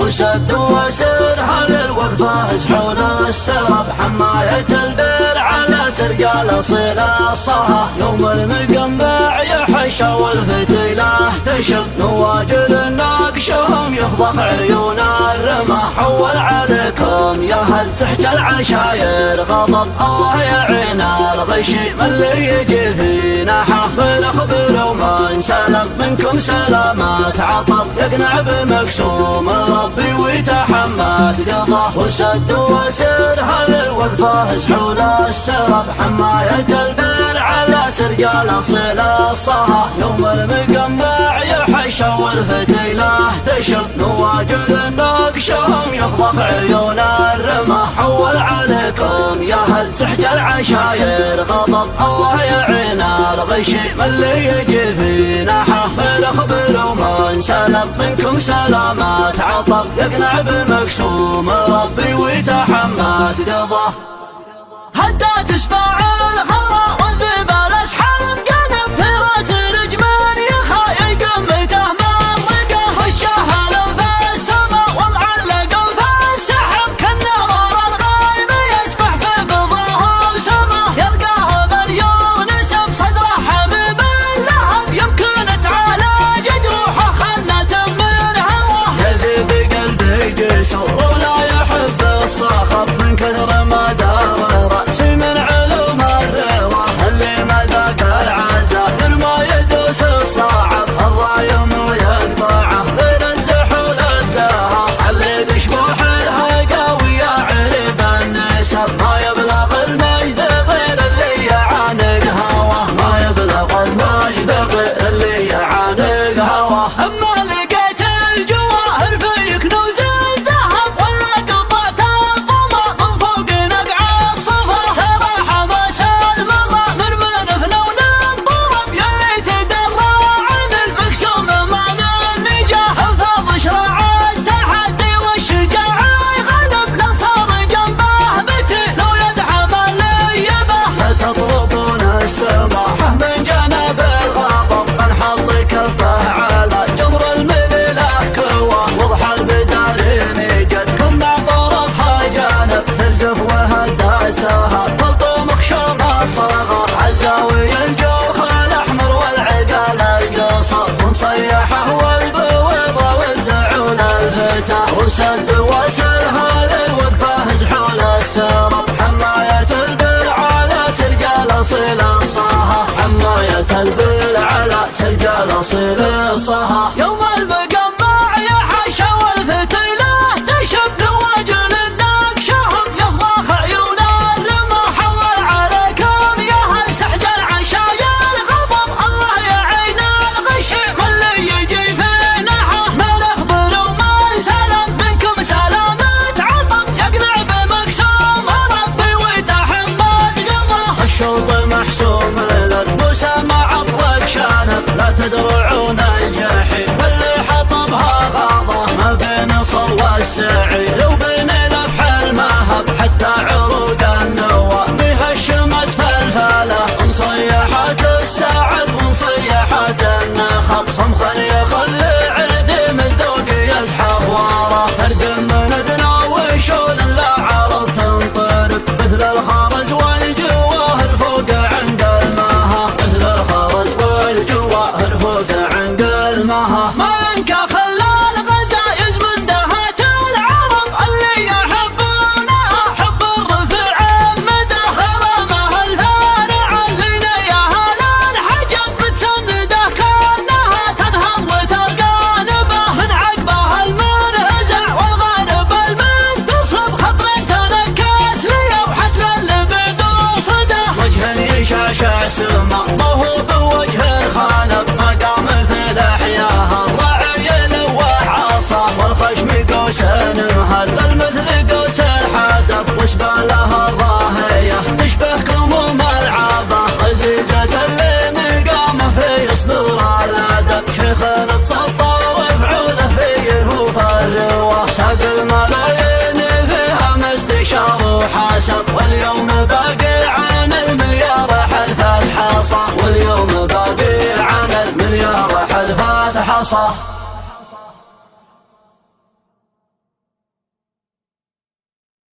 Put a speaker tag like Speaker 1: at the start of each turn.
Speaker 1: وسد وسرها للوقفة سحول السرب حماية البير على سرقال صلة الصها يوم المقمع يحش والفتيلة تشب نواجد الناقشهم يفضح عيون الرمى حول عليكم يا هل سحج العشاير غضب الله يعين الغشيم اللي يجي في ناحه بالاخبر ومن سلم منكم سلامات عطب يقنع بمقسوم ربي ويتحمد قضاه وسد وسرها للوقفة سحول السرب حماية البير على سرقال صلة الصها يوم المقمع يحش والفتيلة تشب نواجد الناقشهم يفضح عيون الرمى حول عليكم يا هل سحج العشاير غضب الله يعين الغشيم اللي يجي في ناحه بالاخبر ومن سلم منكم سلامات عطب يقنع بمقسوم ربي ويتحمد قضاه حتى تسمع الخرا والذبال اسحاب قلب في راس رجمان يخايل قمته مرقه الشهل في السما ومعلق في السحب كالنظر الغايب يسبح في فضاه وسما يلقاه مليون اسم صدره حبيب اللهب يمكن تعالج جروحه خنة من هواه يذي بقلبي جسر ولا يحب الصخب من كثر ما دار رأسي من علوم الروى اللي ما ذاك العزاء يرمى يدوس الصاعب الرايم ويقطعه بين الزحول الزهر اللي بشبوح الهقاوي يا عرب النسب ما يبلغ المجد غير اللي يعانق هواه ما يبلغ المجد غير اللي يعانق هواه اما لقيت الجواهر في كنوز الذهب ولا قطعت الظما من فوق نقع الصفا ترى حماس المرة مرمن في لون الضرب يلي تدرى عن المقسوم ما من نجاه الفاض شراع التحدي والشجاعة يغلب لا صار جنبه بتي لو يدعم اللي يبه لا تطلبون السماحة من جنب الغضب نحط كفه على جمر المليلة كوى وضح البدارين جتكم مع طرفها جانب ترزف وهداتها تلطم خشوم الطغى عالزاوية الجوخ الأحمر والعقال القصر ونصيحه والبويضة والزعول الفتى وسد وسرها للوقفة زحول السرب حماية البر على سرقال صلة الصها حماية البر على سرقال صلة الصها يوم المقمع يحش والفتيلة تشب نواجل الناقشهم يفضح عيون الرمى حول عليكم يا هل سحج العشاير غضب الله يعين الغشيم اللي يجي في ناحه ما نخبر وما سلم منكم سلامات عطب يقنع بمقسوم ربي ويتحمد قضاه الشوط محسوم للمسمى عطلق شانب لا تدرعون الجحيم اللي حطبها غاضه ما بين صل والسعير وبين لفح المهب حتى عروق النوى بهشمت فلفله مصيحة السعد ومصيحة النخب صمخا يخلي عدي من ذوق يزحف وراه فرد من اذنه وشول لا عرض تنطرب مثل الخرز والجواهر فوق عند المها مثل الخرز والجواهر فوق عند المها ما ينكى خلال غزايز من دهات العرب اللي يحبونها حب الرفع مدى غرامها الفارع اللي نياها للحجب بتسنده كانها تنهض وترقانبه من عقبها المنهزع والغانب المنتصب خطر تنكس ليوحة للبد وصده وجه يشعشع سما وهو بوجه الخانب مقام في لحياها الرعي لوح عصا والخشم قوس مهل المثل قوس الحدب وسبالها الراهية تشبه كموم العابة عزيزة اللي مقامه في صدور الادب شيخ تسطر وفعوله في يهوف الروى ساق الملايين فيها مستشار وحاسب واليوم باقي عن المليار حلفات حصى واليوم باقي عن المليار حلفات حصى